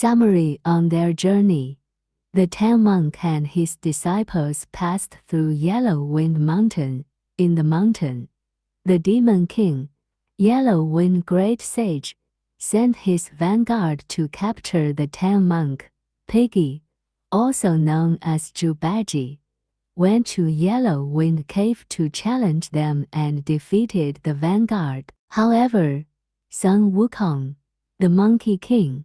Summary on their journey. The Tang Monk and his disciples passed through Yellow Wind Mountain. In the mountain, the Demon King, Yellow Wind Great Sage, sent his vanguard to capture the Tang Monk. Piggy, also known as Zhu Bajie, went to Yellow Wind Cave to challenge them and defeated the vanguard. However, Son Wukong, the Monkey King,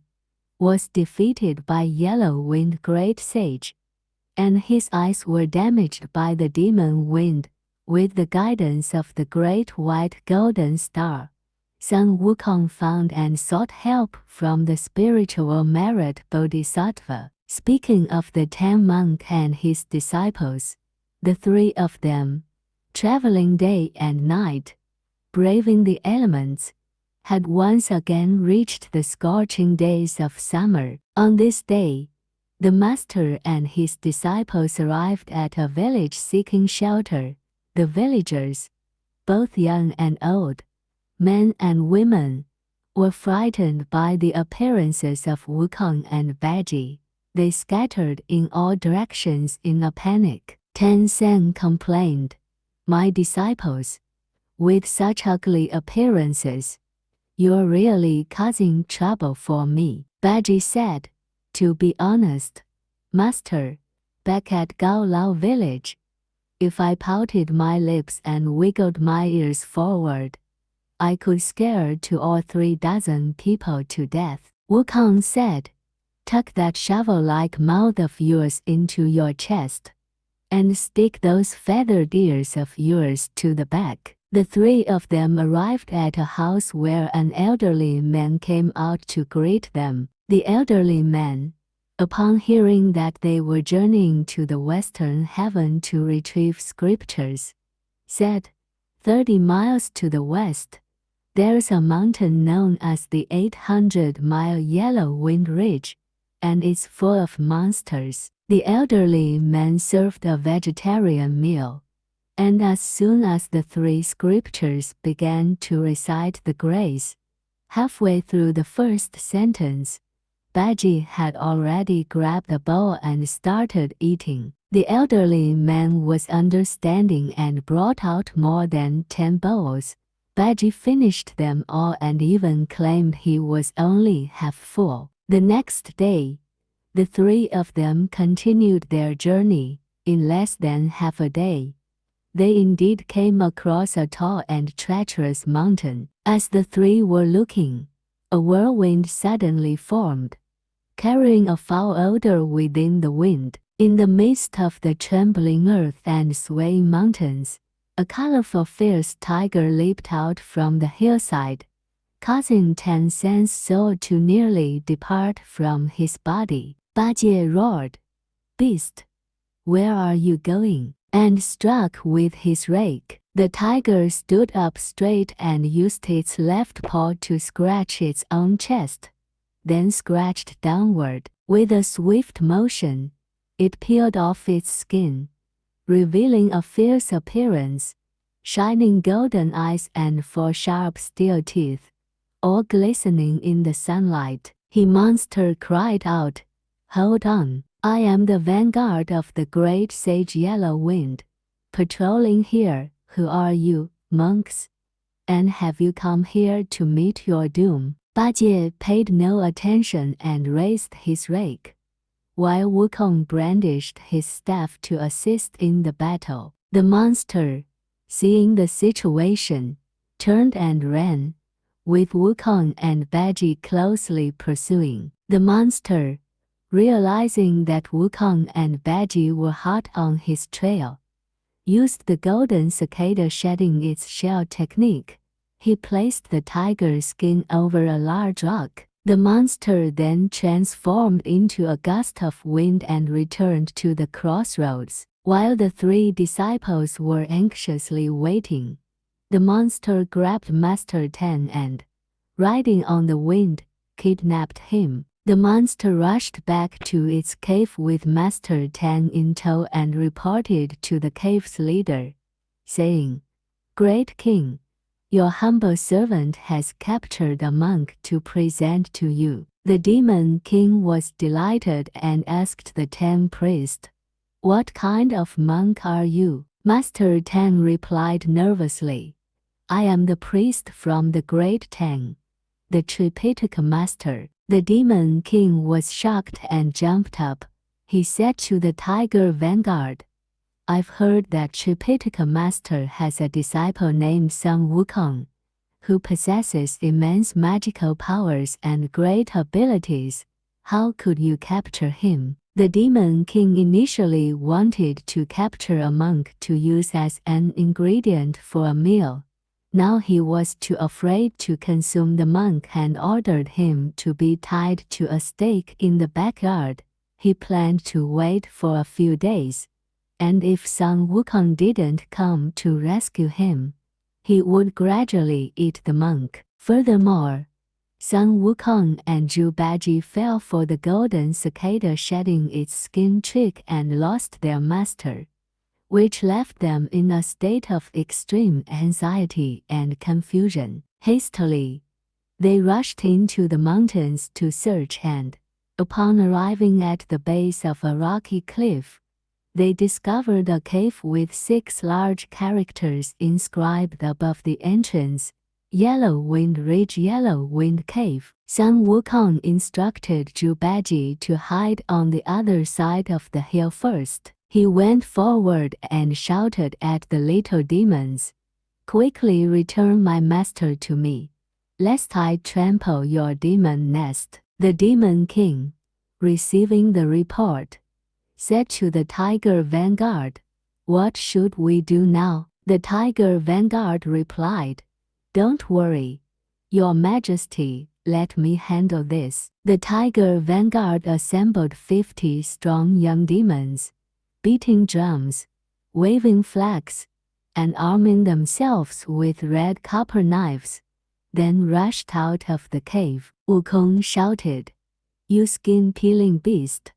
was defeated by Yellow Wind Great Sage, and his eyes were damaged by the demon wind. With the guidance of the great white golden star, Son Wukong found and sought help from the Spiritual Merit Bodhisattva. Speaking of the Tang Monk and his disciples, the three of them, traveling day and night, braving the elements, had once again reached the scorching days of summer. On this day, the master and his disciples arrived at a village seeking shelter. The villagers, both young and old, men and women, were frightened by the appearances of Wukong and Bajie. They scattered in all directions in a panic. Tang San complained, "My disciples, with such ugly appearances, you're really causing trouble for me." Bajie said, "To be honest, Master, back at Gao Lao village, if I pouted my lips and wiggled my ears forward, I could scare 2 or 3 dozen people to death." Wukong said, "Tuck that shovel-like mouth of yours into your chest, and stick those feathered ears of yours to the back." The three of them arrived at a house where an elderly man came out to greet them. The elderly man, upon hearing that they were journeying to the Western Heaven to retrieve scriptures, said, 30 miles to the west, there's a mountain known as the 800-mile Yellow Wind Ridge, and it's full of monsters." The elderly man served a vegetarian meal, and as soon as the 3 scriptures began to recite the grace, halfway through the first sentence, Bajie had already grabbed a bowl and started eating. The elderly man was understanding and brought out more than 10 bowls. Bajie finished them all and even claimed he was only half full. The next day, the three of them continued their journey. In less than half a day, they indeed came across a tall and treacherous mountain. As the three were looking, a whirlwind suddenly formed, carrying a foul odor within the wind. In the midst of the trembling earth and swaying mountains, a colorful fierce tiger leaped out from the hillside, causing Tang San's soul to nearly depart from his body. Bajie roared, "Beast, where are you going?" and struck with his rake. The tiger stood up straight and used its left paw to scratch its own chest, then scratched downward. With a swift motion, it peeled off its skin, revealing a fierce appearance, shining golden eyes and 4 sharp steel teeth, all glistening in the sunlight. The monster cried out, "Hold on, I am the vanguard of the great sage Yellow Wind, patrolling here. Who are you, monks? And have you come here to meet your doom?" Bajie paid no attention and raised his rake, while Wukong brandished his staff to assist in the battle. The monster, seeing the situation, turned and ran, with Wukong and Bajie closely pursuing. The monster, realizing that Wukong and Bajie were hot on his trail, used the golden cicada shedding its shell technique. He placed the tiger's skin over a large rock. The monster then transformed into a gust of wind and returned to the crossroads. While the 3 disciples were anxiously waiting, the monster grabbed Master Tang and, riding on the wind, kidnapped him. The monster rushed back to its cave with Master Tang in tow and reported to the cave's leader, saying, "Great King, your humble servant has captured a monk to present to you." The demon king was delighted and asked the Tang priest, "What kind of monk are you?" Master Tang replied nervously, "I am the priest from the great Tang, the Tripitaka master." The demon king was shocked and jumped up. He said to the tiger vanguard, "I've heard that Tripitaka master has a disciple named Sun Wukong, who possesses immense magical powers and great abilities. How could you capture him?" The demon king initially wanted to capture a monk to use as an ingredient for a meal. Now he was too afraid to consume the monk and ordered him to be tied to a stake in the backyard. He planned to wait for a few days, and if Sun Wukong didn't come to rescue him, he would gradually eat the monk. Furthermore, Sun Wukong and Zhu Bajie fell for the golden cicada shedding its skin trick and lost their master, which left them in a state of extreme anxiety and confusion. Hastily, they rushed into the mountains to search and, upon arriving at the base of a rocky cliff, they discovered a cave with 6 large characters inscribed above the entrance: Yellow Wind Ridge, Yellow Wind Cave. Sun Wukong instructed Zhu Bajie to hide on the other side of the hill first. He went forward and shouted at the little demons, "Quickly return my master to me, lest I trample your demon nest." The demon king, receiving the report, said to the tiger vanguard, "What should we do now?" The tiger vanguard replied, "Don't worry, Your Majesty, let me handle this." The tiger vanguard assembled 50 strong young demons, beating drums, waving flags, and arming themselves with red copper knives, then rushed out of the cave. Wukong shouted, "You skin-peeling beast!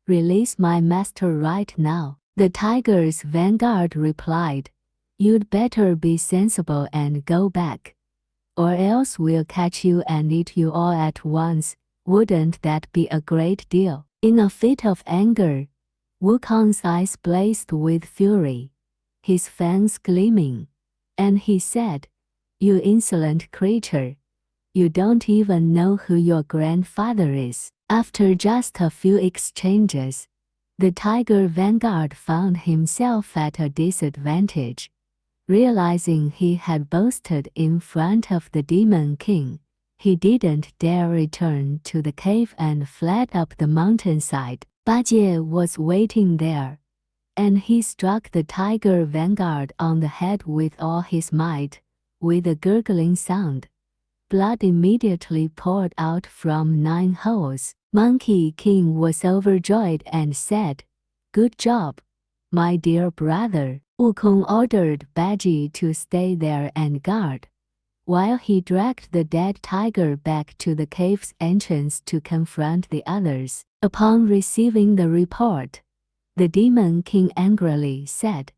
Release my master right now." The tiger's vanguard replied, "You'd better be sensible and go back, or else we'll catch you and eat you all at once. Wouldn't that be a great deal?" In a fit of anger, Wukong's eyes blazed with fury, his fangs gleaming, and he said, "You insolent creature! You don't even know who your grandfather is." After just a few exchanges, the tiger vanguard found himself at a disadvantage. Realizing he had boasted in front of the demon king, he didn't dare return to the cave and fled up the mountainside. Bajie was waiting there, and he struck the tiger vanguard on the head with all his might. With a gurgling sound, blood immediately poured out from 9 holes. Monkey King was overjoyed and said, "Good job, my dear brother." Wukong ordered Bajie to stay there and guard, while he dragged the dead tiger back to the cave's entrance to confront the others. Upon receiving the report, the demon king angrily said,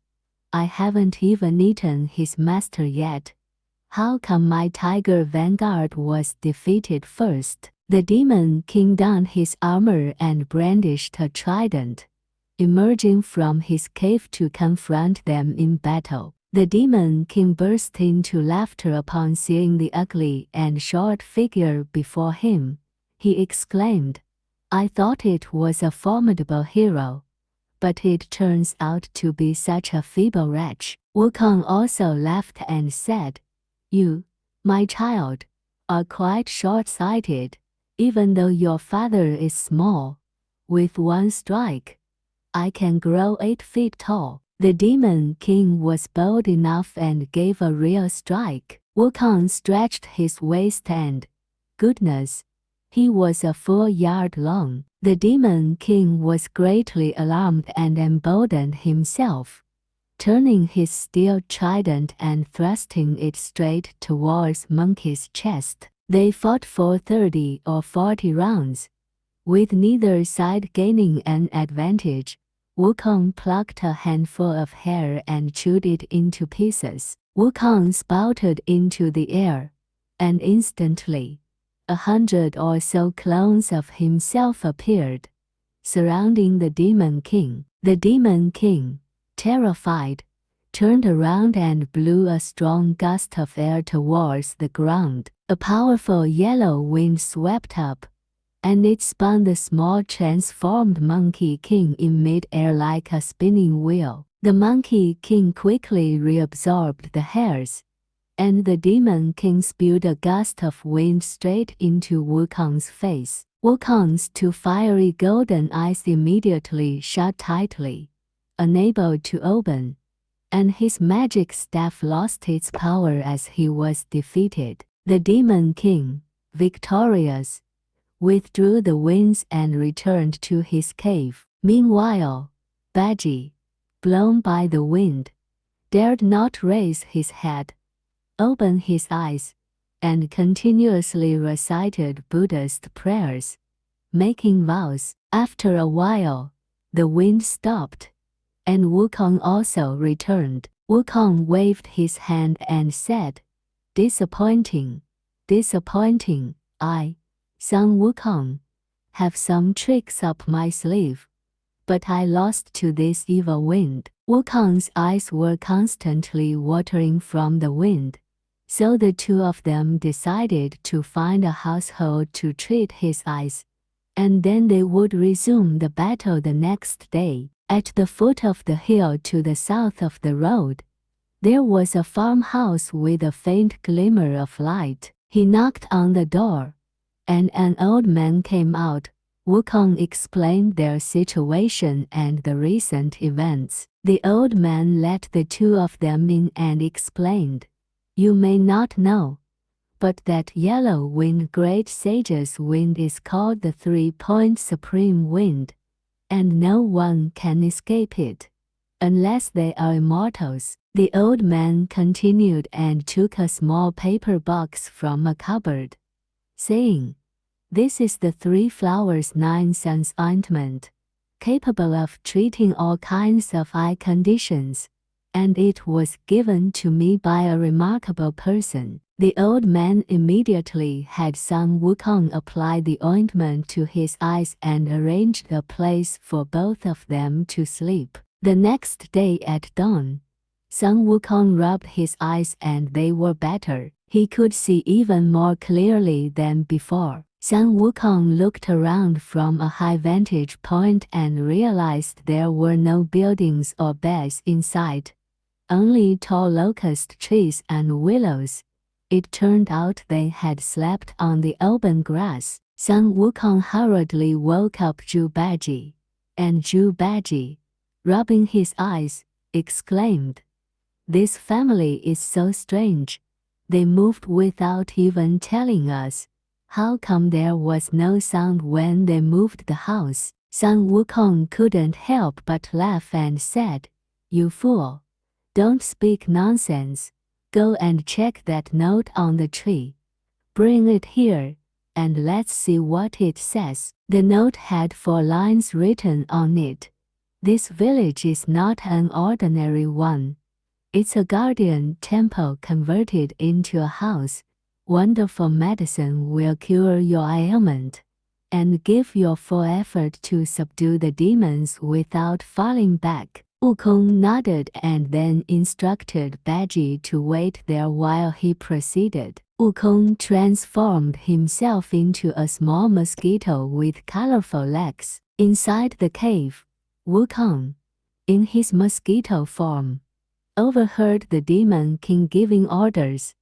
"I haven't even eaten his master yet. How come my tiger vanguard was defeated first?" The demon king donned his armor and brandished a trident, emerging from his cave to confront them in battle. The demon king burst into laughter upon seeing the ugly and short figure before him. He exclaimed, "I thought it was a formidable hero, but it turns out to be such a feeble wretch." Wukong also laughed and said, "You, my child, are quite short-sighted. Even though your father is small, with one strike, I can grow 8 feet tall." The demon king was bold enough and gave a real strike. Wukong stretched his waist and, goodness, he was a full yard long. The demon king was greatly alarmed and emboldened himself, turning his steel trident and thrusting it straight towards Monkey's chest. They fought for 30 or 40 rounds, with neither side gaining an advantage. Wukong plucked a handful of hair and chewed it into pieces. Wukong spouted into the air, and instantly, 100 or so clones of himself appeared, surrounding the Demon King. The Demon King, terrified, turned around and blew a strong gust of air towards the ground. A powerful yellow wind swept up, and it spun the small transformed Monkey King in mid-air like a spinning wheel. The Monkey King quickly reabsorbed the hairs, and the Demon King spewed a gust of wind straight into Wukong's face. Wukong's two fiery golden eyes immediately shut tightly, unable to open, and his magic staff lost its power as he was defeated. The Demon King, victorious, withdrew the winds and returned to his cave. Meanwhile, Bajie, blown by the wind, dared not raise his head, open his eyes, and continuously recited Buddhist prayers, making vows. After a while, the wind stopped, and Wukong also returned. Wukong waved his hand and said, "Disappointing, disappointing. I, Son Wukong, have some tricks up my sleeve, but I lost to this evil wind." Wukong's eyes were constantly watering from the wind, so the two of them decided to find a household to treat his eyes, and then they would resume the battle the next day. At the foot of the hill to the south of the road, there was a farmhouse with a faint glimmer of light. He knocked on the door, and an old man came out. Wukong explained their situation and the recent events. The old man let the two of them in and explained, "You may not know, but that yellow wind great sage's wind is called the 3-point supreme wind, and no one can escape it, unless they are immortals." The old man continued and took a small paper box from a cupboard, saying, "This is the 3 flowers 9 suns ointment, capable of treating all kinds of eye conditions, and it was given to me by a remarkable person." The old man immediately had Son Wukong apply the ointment to his eyes and arranged a place for both of them to sleep. The next day at dawn, Son Wukong rubbed his eyes and they were better. He could see even more clearly than before. Son Wukong looked around from a high vantage point and realized there were no buildings or beds in sight, only tall locust trees and willows. It turned out they had slept on the open grass. Son Wukong hurriedly woke up Zhu Bajie, and Zhu Bajie, rubbing his eyes, exclaimed, "This family is so strange. They moved without even telling us. How come there was no sound when they moved the house?" Son Wukong couldn't help but laugh and said, "You fool! Don't speak nonsense. Go and check that note on the tree. Bring it here, and let's see what it says." The note had 4 lines written on it. "This village is not an ordinary one. It's a guardian temple converted into a house. Wonderful medicine will cure your ailment, and give your full effort to subdue the demons without falling back." Wukong nodded and then instructed Bajie to wait there while he proceeded. Wukong transformed himself into a small mosquito with colorful legs. Inside the cave, Wukong, in his mosquito form, overheard the Demon King giving orders,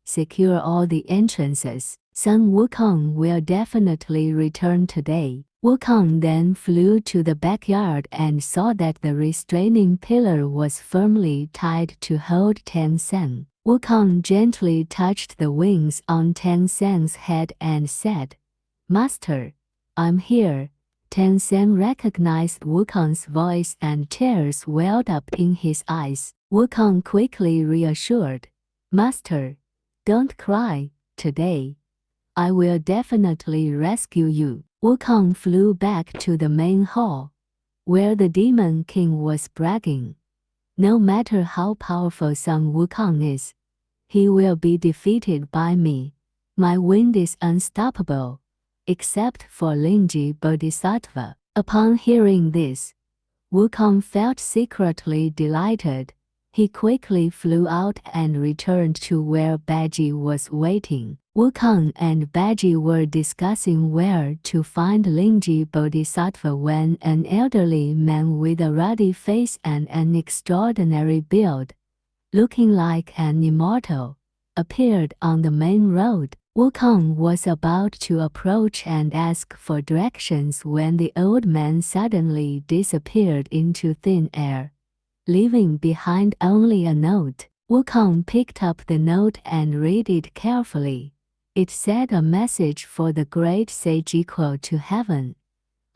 "Secure all the entrances. Son Wukong will definitely return today." Wukong then flew to the backyard and saw that the restraining pillar was firmly tied to hold Tang San. Wukong gently touched the wings on Tang San's head and said, "Master, I'm here." Tang San recognized Wukong's voice and tears welled up in his eyes. Wukong quickly reassured, "Master, don't cry. Today, I will definitely rescue you." Wukong flew back to the main hall, where the Demon King was bragging, "No matter how powerful Son Wukong is, he will be defeated by me. My wind is unstoppable, except for Lingji Bodhisattva. Upon hearing this, Wukong felt secretly delighted. He quickly flew out and returned to where Bajie was waiting. Wukong and Bajie were discussing where to find Lingji Bodhisattva when an elderly man with a ruddy face and an extraordinary build, looking like an immortal, appeared on the main road. Wukong was about to approach and ask for directions when the old man suddenly disappeared into thin air, leaving behind only a note. Wukong picked up the note and read it carefully. It said a message for the great sage equal to heaven.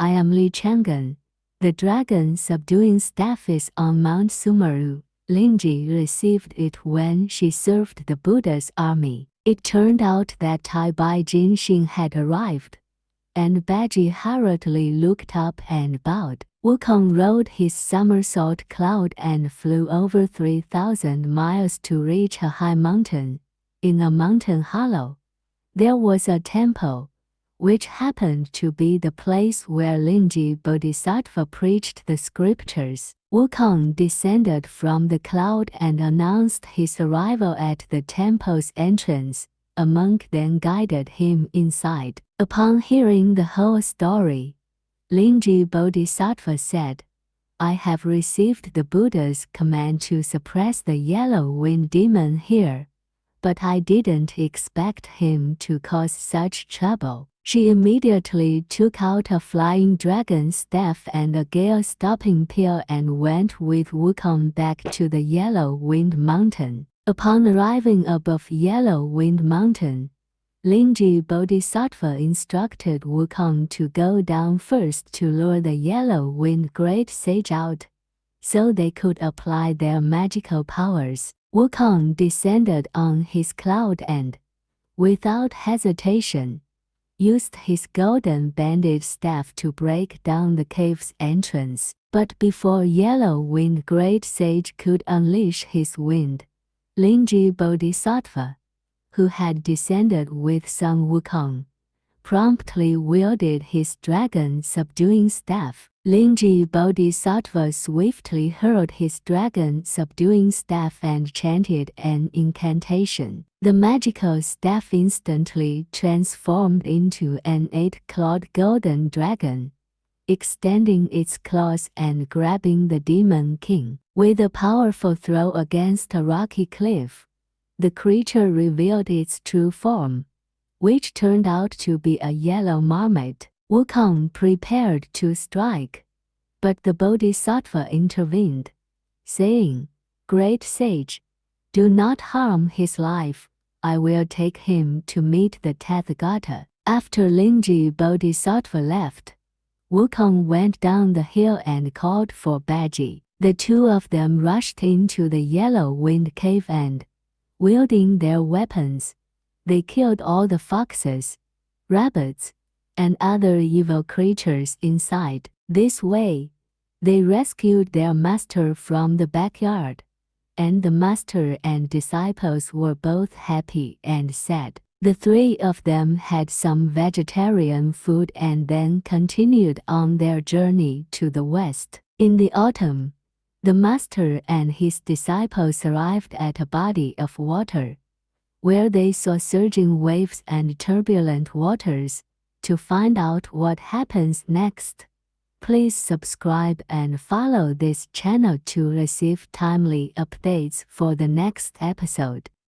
I am Li Chang'an. The dragon subduing staff is on Mount Sumeru. Lingji received it when she served the Buddha's army. It turned out that Tai Bai Jinxing had arrived, and Bajie hurriedly looked up and bowed. Wukong rode his somersault cloud and flew over 3,000 miles to reach a high mountain. In a mountain hollow, there was a temple, which happened to be the place where Lingji Bodhisattva preached the scriptures. Wukong descended from the cloud and announced his arrival at the temple's entrance. A monk then guided him inside. Upon hearing the whole story, Lingji Bodhisattva said, I have received the Buddha's command to suppress the yellow wind demon here, but I didn't expect him to cause such trouble. She immediately took out a flying dragon staff and a gale-stopping pill and went with Wukong back to the Yellow Wind Mountain. Upon arriving above Yellow Wind Mountain, Lingji Bodhisattva instructed Wukong to go down first to lure the Yellow Wind Great Sage out, so they could apply their magical powers. Wukong descended on his cloud and, without hesitation, used his golden banded staff to break down the cave's entrance. But before Yellow Wind Great Sage could unleash his wind, Lingji Bodhisattva, who had descended with Sun Wukong, promptly wielded his dragon-subduing staff. Lingji Bodhisattva swiftly hurled his dragon-subduing staff and chanted an incantation. The magical staff instantly transformed into an 8-clawed golden dragon, extending its claws and grabbing the Demon King. With a powerful throw against a rocky cliff, the creature revealed its true form, which turned out to be a yellow marmot. Wukong prepared to strike, but the Bodhisattva intervened, saying, Great Sage, do not harm his life. I will take him to meet the Tathagata. After Lingji Bodhisattva left, Wukong went down the hill and called for Bajie. The two of them rushed into the Yellow Wind Cave and, wielding their weapons, they killed all the foxes, rabbits, and other evil creatures inside. This way, they rescued their master from the backyard, and the master and disciples were both happy and sad. The three of them had some vegetarian food and then continued on their journey to the west. In the autumn, the master and his disciples arrived at a body of water, where they saw surging waves and turbulent waters. To find out what happens next, please subscribe and follow this channel to receive timely updates for the next episode.